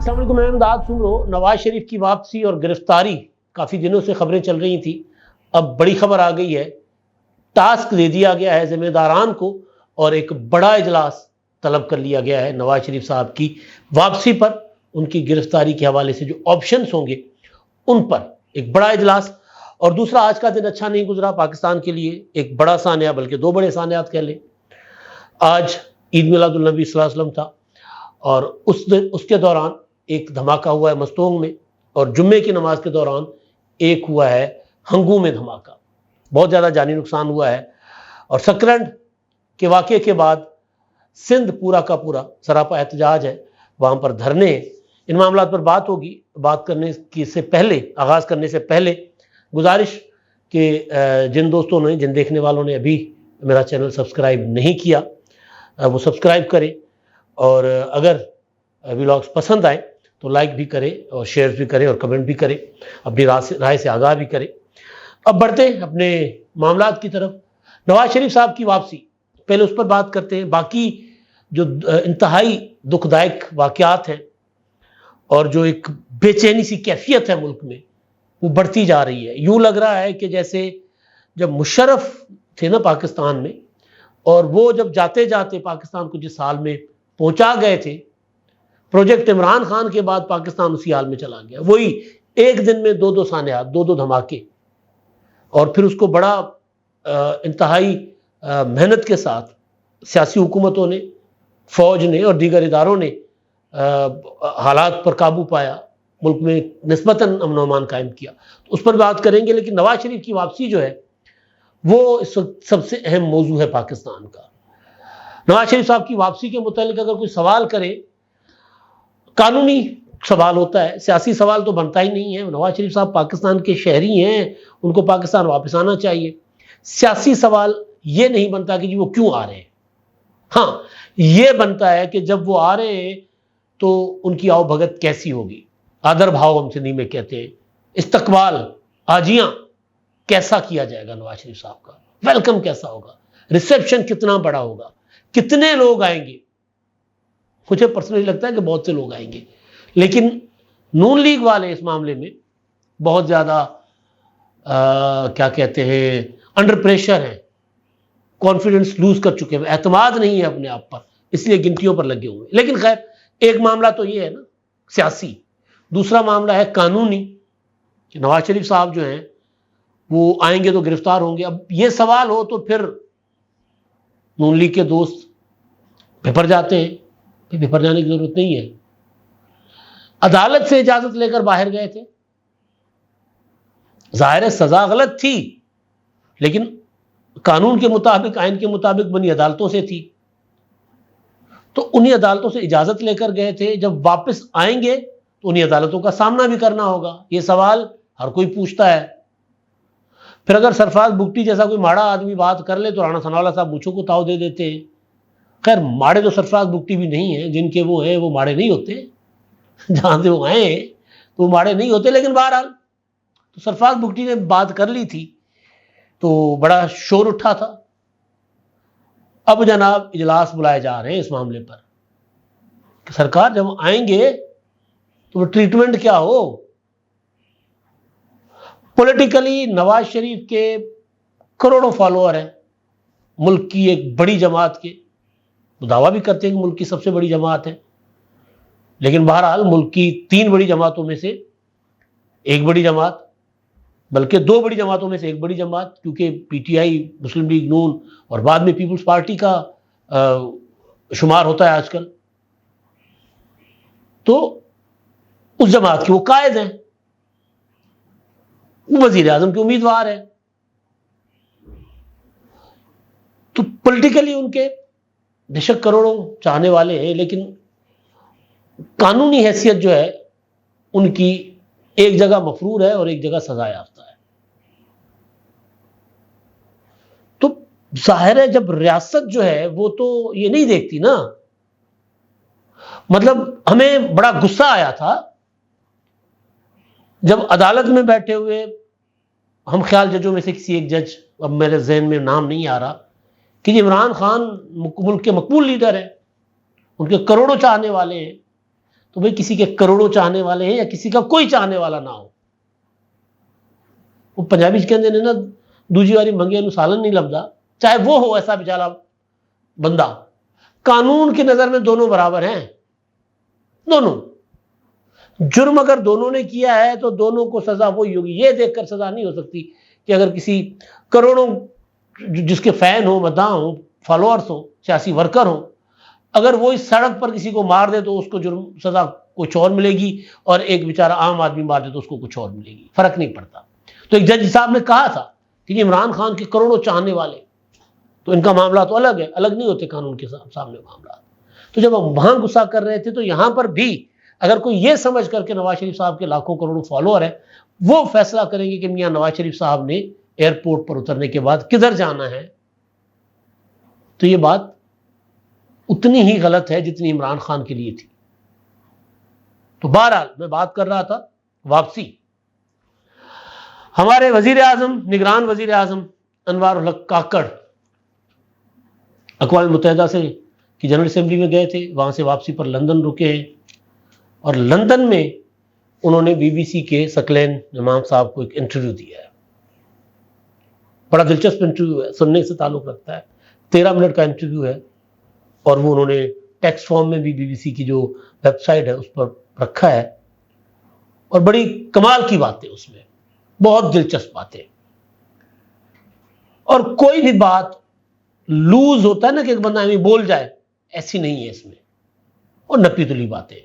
السلام علیکم، میں امداد سن رہا ہوں۔ نواز شریف کی واپسی اور گرفتاری کافی دنوں سے خبریں چل رہی تھیں، اب بڑی خبر آ گئی ہے۔ ٹاسک دے دیا گیا ہے ذمہ داران کو اور ایک بڑا اجلاس طلب کر لیا گیا ہے نواز شریف صاحب کی واپسی پر، ان کی گرفتاری کے حوالے سے جو آپشنز ہوں گے ان پر ایک بڑا اجلاس۔ اور دوسرا، آج کا دن اچھا نہیں گزرا پاکستان کے لیے، ایک بڑا سانحہ، بلکہ دو بڑے سانحات کہہ لیں۔ آج عید میلاد النبی صلی اللہ علیہ وسلم تھا اور اس کے دوران ایک دھماکہ ہوا ہے مستونگ میں، اور جمعے کی نماز کے دوران ایک ہوا ہے ہنگو میں دھماکہ، بہت زیادہ جانی نقصان ہوا ہے۔ اور سکرنڈ کے واقعے کے بعد سندھ پورا کا پورا سراپا احتجاج ہے، وہاں پر دھرنے ہیں۔ ان معاملات پر بات ہوگی۔ بات کرنے سے پہلے، آغاز کرنے سے پہلے گزارش کہ جن دوستوں نے، جن دیکھنے والوں نے ابھی میرا چینل سبسکرائب نہیں کیا وہ سبسکرائب کریں، اور اگر ولاگز پسند آئیں تو لائک بھی کریں اور شیئر بھی کریں اور کمنٹ بھی کریں، اپنی رائے سے آگاہ بھی کریں۔ اب بڑھتے ہیں اپنے معاملات کی طرف۔ نواز شریف صاحب کی واپسی، پہلے اس پر بات کرتے ہیں۔ باقی جو انتہائی دکھ دائق واقعات ہیں اور جو ایک بے چینی سی کیفیت ہے ملک میں، وہ بڑھتی جا رہی ہے۔ یوں لگ رہا ہے کہ جیسے جب مشرف تھے نا پاکستان میں، اور وہ جب جاتے جاتے پاکستان کو جس حال میں پہنچا گئے تھے، پروجیکٹ عمران خان کے بعد پاکستان اسی حال میں چلا گیا۔ وہی ایک دن میں دو سانحات، دو دھماکے، اور پھر اس کو بڑا انتہائی محنت کے ساتھ سیاسی حکومتوں نے، فوج نے اور دیگر اداروں نے حالات پر قابو پایا، ملک میں نسبتاً امن و امان قائم کیا۔ اس پر بات کریں گے، لیکن نواز شریف کی واپسی جو ہے وہ اس وقت سب سے اہم موضوع ہے پاکستان کا۔ نواز شریف صاحب کی واپسی کے متعلق اگر کوئی سوال کرے، قانونی سوال ہوتا ہے، سیاسی سوال تو بنتا ہی نہیں ہے۔ نواز شریف صاحب پاکستان کے شہری ہیں، ان کو پاکستان واپس آنا چاہیے۔ سیاسی سوال یہ نہیں بنتا کہ جی وہ کیوں آ رہے ہیں، ہاں یہ بنتا ہے کہ جب وہ آ رہے ہیں تو ان کی آؤ بھگت کیسی ہوگی، آدر بھاؤ ہم سندھی میں کہتے ہیں، استقبال، آجیاں کیسا کیا جائے گا نواز شریف صاحب کا، ویلکم کیسا ہوگا، ریسیپشن کتنا بڑا ہوگا، کتنے لوگ آئیں گے۔ مجھے پرسنلی لگتا ہے کہ بہت سے لوگ آئیں گے، لیکن نون لیگ والے اس معاملے میں بہت زیادہ کیا کہتے ہیں، انڈر پریشر ہیں، کانفیڈنس لوز کر چکے ہیں، اعتماد نہیں ہے اپنے آپ پر، اس لیے گنتیوں پر لگے ہوئے۔ لیکن خیر، ایک معاملہ تو یہ ہے نا سیاسی، دوسرا معاملہ ہے قانونی کہ نواز شریف صاحب جو ہیں وہ آئیں گے تو گرفتار ہوں گے۔ اب یہ سوال ہو تو پھر نون لیگ کے دوست بھپر جاتے ہیں، بھپر جانے کی ضرورت نہیں ہے۔ عدالت سے اجازت لے کر باہر گئے تھے، ظاہر ہے سزا غلط تھی، لیکن قانون کے مطابق، آئین کے مطابق بنی عدالتوں سے تھی، تو انہی عدالتوں سے اجازت لے کر گئے تھے۔ جب واپس آئیں گے تو انہی عدالتوں کا سامنا بھی کرنا ہوگا۔ یہ سوال ہر کوئی پوچھتا ہے۔ پھر اگر سرفراز بگٹی جیسا کوئی ماڑا آدمی بات کر لے تو رانا ثناءاللہ صاحب مونچھوں کو تاؤ دے دیتے ہیں۔ خیر، ماڑے تو سرفراز بگٹی بھی نہیں ہیں، جن کے وہ ہیں وہ ماڑے نہیں ہوتے، جہاں سے وہ آئے ہیں تو وہ ماڑے نہیں ہوتے۔ لیکن بہرحال تو سرفراز بگٹی نے بات کر لی تھی تو بڑا شور اٹھا تھا۔ اب جناب اجلاس بلائے جا رہے ہیں اس معاملے پر کہ سرکار جب آئیں گے تو وہ ٹریٹمنٹ کیا ہو۔ پولیٹیکلی نواز شریف کے کروڑوں فالوور ہیں، ملک کی ایک بڑی جماعت کے، وہ دعویٰ بھی کرتے ہیں کہ ملک کی سب سے بڑی جماعت ہے، لیکن بہرحال ملک کی 3 بڑی جماعتوں میں سے ایک بڑی جماعت، بلکہ 2 بڑی جماعتوں میں سے ایک بڑی جماعت، کیونکہ P T I, Muslim league نون اور بعد میں پیپلز پارٹی کا شمار ہوتا ہے آج کل، تو اس جماعت کے وہ قائد ہیں، وہ وزیر اعظم کے امیدوار ہیں، تو پولیٹیکلی ان کے بے شک کروڑوں چاہنے والے ہیں، لیکن قانونی حیثیت جو ہے ان کی ایک جگہ مفرور ہے اور ایک جگہ سزا یافتہ ہے۔ تو ظاہر ہے جب ریاست جو ہے وہ تو یہ نہیں دیکھتی نا، مطلب ہمیں بڑا غصہ آیا تھا جب عدالت میں بیٹھے ہوئے ہم خیال ججوں میں سے کسی ایک جج، اب میرے ذہن میں نام نہیں آ رہا، کہ عمران خان ملک کے مقبول لیڈر ہیں، ان کے کروڑوں چاہنے والے ہیں، تو بھئی کسی کے کروڑوں چاہنے والے ہیں یا کسی کا کوئی چاہنے والا نہ ہو. وہ پنجابی کہندے نے نا دوجی واری منگے نو سالن نہیں لبدا، چاہے وہ ہو ایسا بیچارہ بندہ. قانون کی نظر میں دونوں برابر ہیں، دونوں. جرم اگر دونوں نے کیا ہے تو دونوں کو سزا وہی ہوگی. یہ دیکھ کر سزا نہیں ہو سکتی کہ اگر کسی کروڑوں جس کے فین ہوں، مداح ہوں، فالوورز ہوں، سیاسی ورکر ہوں، اگر وہ اس سڑک پر کسی کو مار دے تو اس کو جرم سزا کچھ اور ملے گی، اور ایک بیچارہ عام آدمی مار دے تو اس کو کچھ اور ملے گی، فرق نہیں پڑتا. تو ایک جج صاحب نے کہا تھا کہ عمران خان کے کروڑوں چاہنے والے، تو ان کا معاملہ تو الگ ہے، الگ نہیں ہوتے قانون کے سامنے معاملات. تو جب ہم وہاں غصہ کر رہے تھے تو یہاں پر بھی اگر کوئی یہ سمجھ کر کے نواز شریف صاحب کے لاکھوں کروڑوں فالوور ہیں وہ فیصلہ کریں گے کہ میاں نواز شریف صاحب نے ایئرپورٹ پر اترنے کے بعد کدھر جانا ہے، تو یہ بات اتنی ہی غلط ہے جتنی عمران خان کے لیے تھی. تو بہرحال میں بات کر رہا تھا واپسی. ہمارے وزیر اعظم، نگران وزیر اعظم انوار الحق کاکڑ اقوام متحدہ سے کی جنرل اسمبلی میں گئے تھے، وہاں سے واپسی پر لندن رکے ہیں، اور لندن میں انہوں نے بی بی سی کے ثقلین امام صاحب کو ایک انٹرویو دیا ہے. بڑا دلچسپ انٹرویو ہے، سننے سے تعلق رکھتا ہے. 13 منٹ کا انٹرویو ہے، اور وہ انہوں نے ٹیکسٹ فارم میں بھی بی بی سی کی جو ویب سائٹ ہے اس پر رکھا ہے، اور بڑی کمال کی باتیں اس میں، بہت دلچسپ باتیں. اور کوئی بھی بات لوز ہوتا ہے نا کہ ایک بندہ ہمیں بول جائے، ایسی نہیں ہے اس میں، اور نپی تلی باتیں.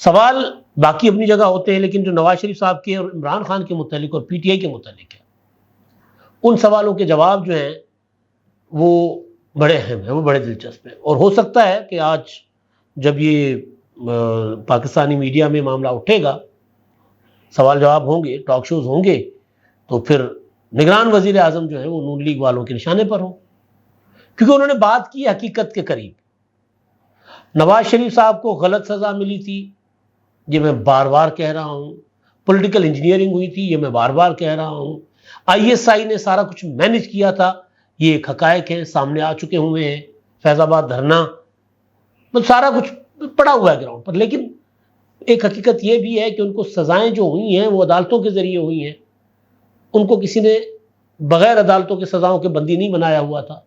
سوال باقی اپنی جگہ ہوتے ہیں، لیکن جو نواز شریف صاحب کے اور عمران خان کے متعلق اور پی ٹی آئی کے متعلق ہے، ان سوالوں کے جواب جو ہیں وہ بڑے اہم ہیں، وہ بڑے دلچسپ ہیں. اور ہو سکتا ہے کہ آج جب یہ پاکستانی میڈیا میں معاملہ اٹھے گا، سوال جواب ہوں گے، ٹاک شوز ہوں گے، تو پھر نگران وزیر اعظم جو ہیں وہ نون لیگ والوں کے نشانے پر ہوں، کیونکہ انہوں نے بات کی حقیقت کے قریب. نواز شریف صاحب کو غلط سزا ملی تھی، یہ میں بار بار کہہ رہا ہوں. پولیٹیکل انجینئرنگ ہوئی تھی، یہ میں بار بار کہہ رہا ہوں. آئی ایس آئی نے سارا کچھ مینج کیا تھا، یہ ایک حقائق ہے، سامنے آ چکے ہوئے ہیں. فیض آباد دھرنا، سارا کچھ پڑا ہوا ہے گراؤنڈ پر. لیکن ایک حقیقت یہ بھی ہے کہ ان کو سزائیں جو ہوئی ہیں وہ عدالتوں کے ذریعے ہوئی ہیں. ان کو کسی نے بغیر عدالتوں کے سزاؤں کے بندی نہیں بنایا ہوا تھا،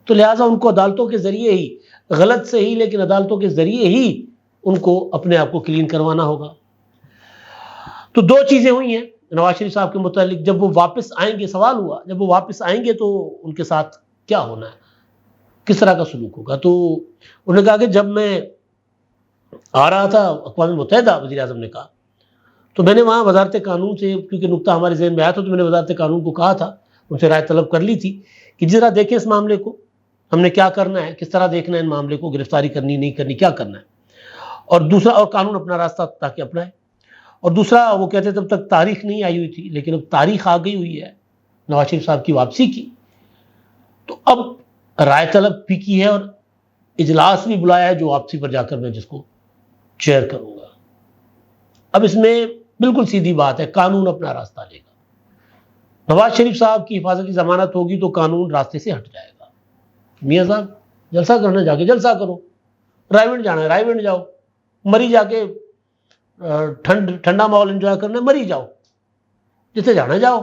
تو لہٰذا ان کو عدالتوں کے ذریعے ہی، غلط سے ہی لیکن عدالتوں کے ذریعے ہی ان کو اپنے آپ کو کلین کروانا ہوگا. تو دو چیزیں ہوئی ہیں نواز شریف صاحب کے متعلق. جب وہ واپس آئیں گے، سوال ہوا جب وہ واپس آئیں گے تو ان کے ساتھ کیا ہونا ہے، کس طرح کا سلوک ہوگا. تو انہوں نے کہا کہ جب میں آ رہا تھا اقوام متحدہ، وزیر اعظم نے کہا، تو میں نے وہاں وزارت قانون سے، کیونکہ نقطہ ہمارے ذہن میں آیا تھا، تو میں نے وزارت قانون کو کہا تھا، ان سے رائے طلب کر لی تھی کہ جس طرح دیکھیں اس معاملے کو، ہم نے کیا کرنا ہے، کس طرح دیکھنا ہے ان معاملے کو، گرفتاری کرنی نہیں کرنی، کیا کرنا ہے. اور دوسرا، اور قانون اپنا راستہ تاکہ اپنائے. اور دوسرا وہ کہتے تب تک تاریخ نہیں آئی ہوئی تھی، لیکن اب تاریخ آ گئی ہوئی ہے نواز شریف صاحب کی واپسی کی. تو اب رائے طلب بھی کی ہے اور اجلاس بھی بلایا ہے جو واپسی پر جا کر میں جس کو چیئر کروں گا. اب اس میں بالکل سیدھی بات ہے، قانون اپنا راستہ لے گا. نواز شریف صاحب کی حفاظتی ضمانت ہوگی تو قانون راستے سے ہٹ جائے گا. میاں صاحب جلسہ کرنا جا کے جلسہ کرو، رائیونڈ جانا ہے رائیونڈ جاؤ، مری جا کے ٹھنڈا ماحول انجوائے کرنا ہے مری جاؤ، جسے جانا جاؤ.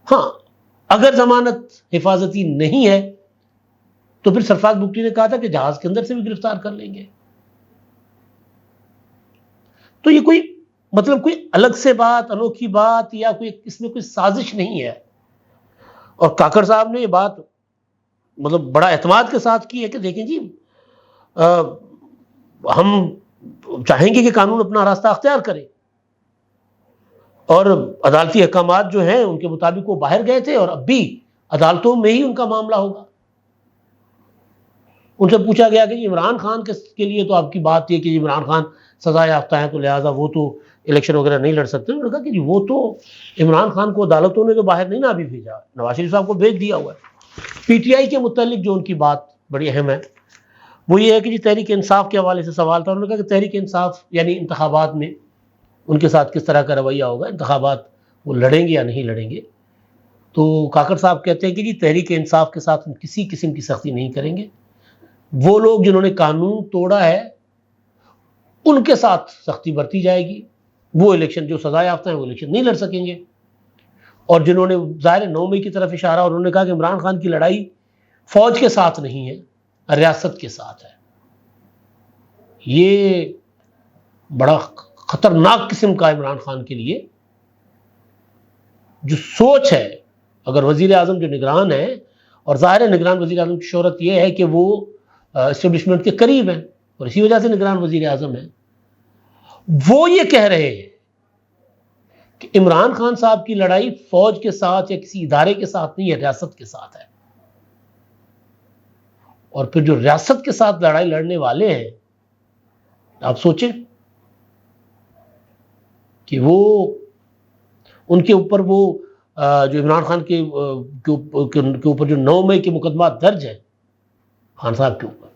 ہاں اگر ضمانت حفاظتی نہیں ہے تو پھر سرفراز بگٹی نے کہا تھا کہ جہاز کے اندر سے بھی گرفتار کر لیں گے. تو یہ کوئی مطلب کوئی الگ سے بات، انوکھی بات، یا کوئی اس میں کوئی سازش نہیں ہے. اور کاکڑ صاحب نے یہ بات مطلب بڑا اعتماد کے ساتھ کی ہے کہ دیکھیں جی، ہم چاہیں گے کہ قانون اپنا راستہ اختیار کرے، اور عدالتی احکامات جو ہیں ان کے مطابق وہ باہر گئے تھے، اور اب بھی عدالتوں میں ہی ان کا معاملہ ہوگا. ان سے پوچھا گیا کہ جی عمران خان کے لیے تو آپ کی بات یہ کہ عمران خان سزا یافتہ ہیں تو لہٰذا وہ تو الیکشن وغیرہ نہیں لڑ سکتے. انہوں نے کہا کہ جی وہ تو عمران خان کو عدالتوں نے تو باہر نہیں نہ ابھی بھیجا، نواز شریف صاحب کو بھیج دیا ہوا ہے. پی ٹی آئی کے متعلق جو ان کی بات بڑی اہم ہے وہ یہ ہے کہ جی تحریک انصاف کے حوالے سے سوال تھا. انہوں نے کہا کہ تحریک انصاف یعنی انتخابات میں ان کے ساتھ کس طرح کا رویہ ہوگا، انتخابات وہ لڑیں گے یا نہیں لڑیں گے. تو کاکڑ صاحب کہتے ہیں کہ جی تحریک انصاف کے ساتھ ہم کسی قسم کی سختی نہیں کریں گے. وہ لوگ جنہوں نے قانون توڑا ہے ان کے ساتھ سختی برتی جائے گی. وہ الیکشن جو سزا یافتہ ہیں وہ الیکشن نہیں لڑ سکیں گے. اور جنہوں نے ظاہر 9 مئی کی طرف اشارہ اور انہوں نے کہا کہ عمران خان کی لڑائی فوج کے ساتھ نہیں ہے ریاست کے ساتھ ہے, یہ بڑا خطرناک قسم کا عمران خان کے لیے جو سوچ ہے. اگر وزیر اعظم جو نگران ہے, اور ظاہر نگران وزیر اعظم کی شہرت یہ ہے کہ وہ اسٹیبلشمنٹ کے قریب ہیں اور اسی وجہ سے نگران وزیر اعظم ہیں, وہ یہ کہہ رہے ہیں کہ عمران خان صاحب کی لڑائی فوج کے ساتھ یا کسی ادارے کے ساتھ نہیں ہے, ریاست کے ساتھ ہے. اور پھر جو ریاست کے ساتھ لڑائی لڑنے والے ہیں, آپ سوچیں کہ وہ ان کے اوپر وہ جو عمران خان کے اوپر جو 9 مئی کے مقدمات درج ہیں خان صاحب کے اوپر,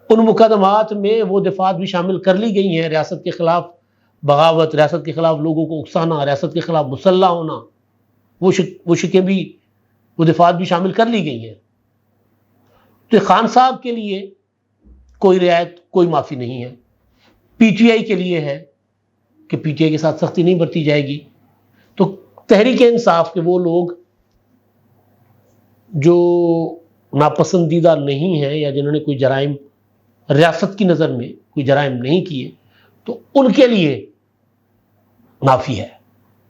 ان مقدمات میں وہ دفعات بھی شامل کر لی گئی ہیں. ریاست کے خلاف بغاوت, ریاست کے خلاف لوگوں کو اکسانا, ریاست کے خلاف مسلح ہونا, وہ شکیں بھی, وہ دفعات بھی شامل کر لی گئی ہیں. تو خان صاحب کے لیے کوئی رعایت, کوئی معافی نہیں ہے. پی ٹی آئی کے لیے ہے کہ پی ٹی آئی کے ساتھ سختی نہیں برتی جائے گی. تو تحریک انصاف کے وہ لوگ جو ناپسندیدہ نہیں ہیں یا جنہوں نے کوئی جرائم ریاست کی نظر میں کوئی جرائم نہیں کیے, تو ان کے لیے معافی ہے,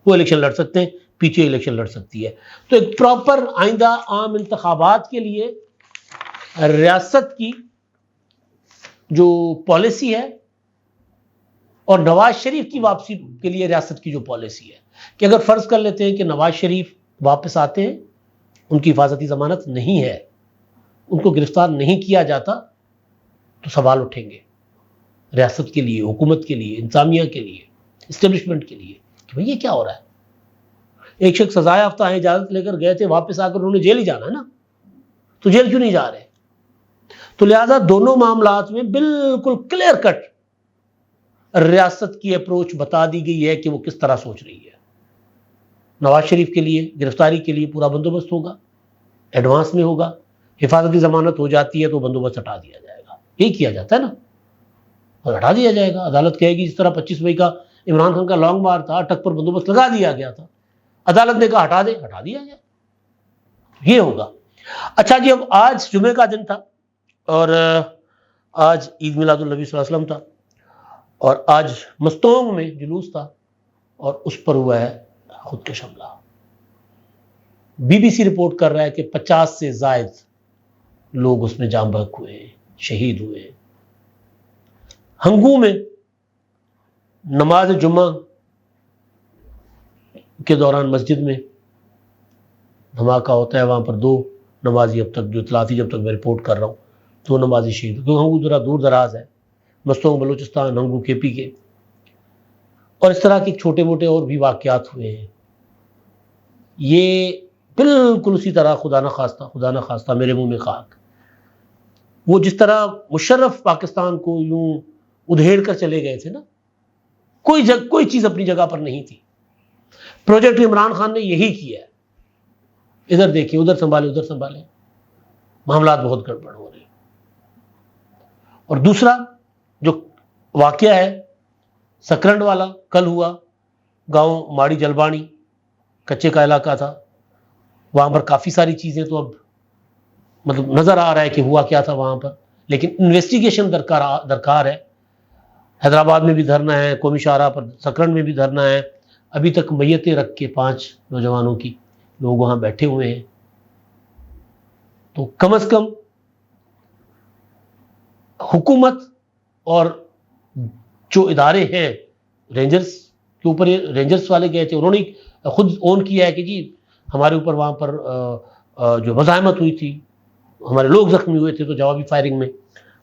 وہ الیکشن لڑ سکتے ہیں, پی ٹی آئی الیکشن لڑ سکتی ہے. تو ایک پراپر آئندہ عام انتخابات کے لیے ریاست کی جو پالیسی ہے اور نواز شریف کی واپسی کے لیے ریاست کی جو پالیسی ہے کہ اگر فرض کر لیتے ہیں کہ نواز شریف واپس آتے ہیں, ان کی حفاظتی ضمانت نہیں ہے, ان کو گرفتار نہیں کیا جاتا, تو سوال اٹھیں گے ریاست کے لیے, حکومت کے لیے, انتظامیہ کے لیے, اسٹیبلشمنٹ کے لیے کہ بھئی یہ کیا ہو رہا ہے. ایک شخص سزا یافتہ ہیں, اجازت لے کر گئے تھے, واپس آ کر انہوں نے جیل ہی جانا ہے نا, تو جیل کیوں نہیں جا رہے؟ تو لہذا دونوں معاملات میں بالکل کلیئر کٹ ریاست کی اپروچ بتا دی گئی ہے کہ وہ کس طرح سوچ رہی ہے. نواز شریف کے لیے گرفتاری کے لیے پورا بندوبست ہوگا, ایڈوانس میں ہوگا, حفاظتی ضمانت ہو جاتی ہے تو بندوبست ہٹا دیا جائے گا, یہی کیا جاتا ہے نا, اور ہٹا دیا جائے گا. عدالت کہے گی جس طرح 25 مئی کا عمران خان کا لانگ مارچ تھا, اٹک پر بندوبست لگا دیا گیا تھا, عدالت نے کہا ہٹا دے, ہٹا دیا گیا, یہ ہوگا. اچھا جی, اب آج جمعے کا دن تھا اور آج عید میلاد النبی صلی اللہ علیہ وسلم تھا, اور آج مستونگ میں جلوس تھا اور اس پر ہوا ہے خودکش حملہ. بی بی سی رپورٹ کر رہا ہے کہ 50 سے زائد لوگ اس میں جاں بحق ہوئے, شہید ہوئے. ہنگو میں نماز جمعہ کے دوران مسجد میں دھماکہ ہوتا ہے, وہاں پر 2 نمازی, اب تک جو اطلاع تھی جب تک میں رپورٹ کر رہا ہوں, 2 نمازی شہید. کیونکہ ہنگو ذرا دور دراز ہے, مستونگ بلوچستان, ہنگو کے پی کے, اور اس طرح کے چھوٹے موٹے اور بھی واقعات ہوئے ہیں. یہ بالکل اسی طرح خدا نہ خواستہ میرے منہ میں خاک, وہ جس طرح مشرف پاکستان کو یوں ادھیڑ کر چلے گئے تھے نا, کوئی چیز اپنی جگہ پر نہیں تھی. پروجیکٹ عمران خان نے یہی کیا ہے, ادھر دیکھیں, ادھر سنبھالیں, معاملات بہت گڑبڑ ہو رہے ہیں. اور دوسرا جو واقعہ ہے سکرنڈ والا, کل ہوا, گاؤں ماڑی جلبانی, کچے کا علاقہ تھا, وہاں پر کافی ساری چیزیں تو اب مطلب نظر آ رہا ہے کہ ہوا کیا تھا وہاں پر, لیکن انویسٹیگیشن درکار ہے. حیدرآباد میں بھی دھرنا ہے, قومی شاہراہ پر سکرنڈ میں بھی دھرنا ہے. ابھی تک میتیں رکھ کے 5 نوجوانوں کی لوگ وہاں بیٹھے ہوئے ہیں. تو کم از کم حکومت اور جو ادارے ہیں, رینجرز کے اوپر, رینجرز والے گئے تھے, انہوں نے خود اون کیا ہے کہ جی ہمارے اوپر وہاں پر جو مزاحمت ہوئی تھی, ہمارے لوگ زخمی ہوئے تھے, تو جوابی فائرنگ میں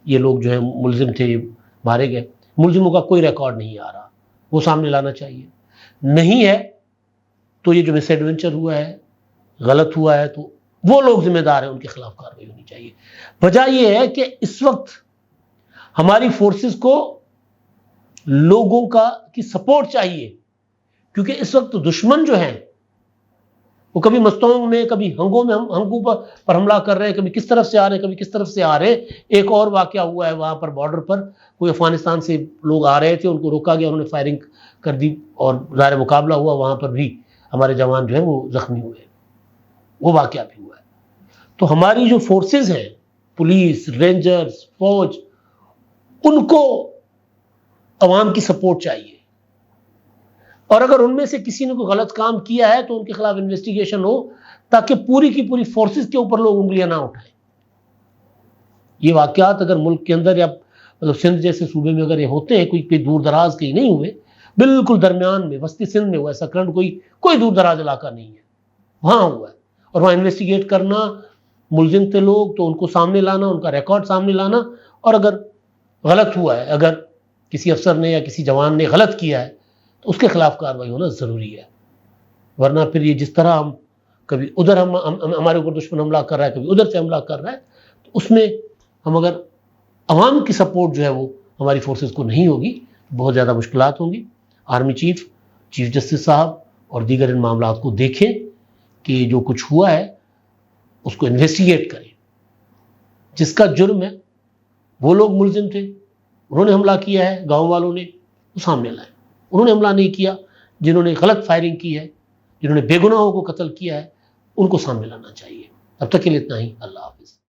یہ لوگ جو ہے ملزم تھے مارے گئے. ملزموں کا کوئی ریکارڈ نہیں آ رہا, وہ سامنے لانا چاہیے. نہیں ہے تو یہ جو مس ایڈونچر ہوا ہے, غلط ہوا ہے, تو وہ لوگ ذمہ دار ہیں, ان کے خلاف کارروائی ہونی چاہیے. وجہ یہ ہے کہ اس وقت ہماری فورسز کو لوگوں کی سپورٹ چاہیے, کیونکہ اس وقت دشمن جو ہیں وہ کبھی مستونگ میں، کبھی ہنگو میں ہنگو پر حملہ کر رہے ہیں، کبھی کس طرف سے آ رہے ہیں، کبھی کس طرف سے آ رہے ہیں۔ ایک اور واقعہ ہوا ہے وہاں پر بارڈر پر، کوئی افغانستان سے لوگ آ رہے تھے، ان کو روکا گیا، انہوں نے فائرنگ کر دی اور ظاہر مقابلہ ہوا، وہاں پر بھی ہمارے جوان جو ہیں وہ زخمی ہوئے، وہ واقعہ بھی ہوا ہے۔ تو ہماری جو فورسز ہیں، پولیس، رینجرز، فوج، ان کو عوام کی سپورٹ چاہیے، اور اگر ان میں سے کسی نے کوئی غلط کام کیا ہے تو ان کے خلاف انویسٹیگیشن ہو، تاکہ پوری کی پوری فورسز کے اوپر لوگ انگلیاں نہ اٹھائیں۔ یہ واقعات اگر ملک کے اندر یا مطلب سندھ جیسے صوبے میں اگر یہ ہوتے ہیں، کوئی دور دراز کہیں نہیں ہوئے، بالکل درمیان میں وسطی سندھ میں ہوا ہے، سکرنڈ کوئی دور دراز علاقہ نہیں ہے، وہاں ہوا ہے، اور وہاں انویسٹیگیٹ کرنا، ملزم تھے لوگ تو ان کو سامنے لانا، ان کا ریکارڈ سامنے لانا، اور اگر غلط ہوا ہے، اگر کسی افسر نے یا کسی جوان نے غلط کیا ہے تو اس کے خلاف کارروائی ہونا ضروری ہے۔ ورنہ پھر یہ جس طرح ہم کبھی ادھر ہمارے اوپر دشمن حملہ کر رہا ہے، کبھی ادھر سے حملہ کر رہا ہے، تو اس میں ہم اگر عوام کی سپورٹ جو ہے وہ ہماری فورسز کو نہیں ہوگی تو بہت زیادہ مشکلات ہوں گی۔ آرمی چیف جسٹس صاحب اور دیگر ان معاملات کو دیکھیں کہ جو کچھ ہوا ہے اس کو انویسٹیگیٹ کریں، جس کا جرم ہے، وہ لوگ ملزم تھے، انہوں نے حملہ کیا ہے، گاؤں والوں نے، وہ سامنے لائیں۔ انہوں نے حملہ نہیں کیا، جنہوں نے غلط فائرنگ کی ہے، جنہوں نے بے گناہوں کو قتل کیا ہے، ان کو سامنے لانا چاہیے۔ اب تک کے لیے اتنا ہی، اللہ حافظ۔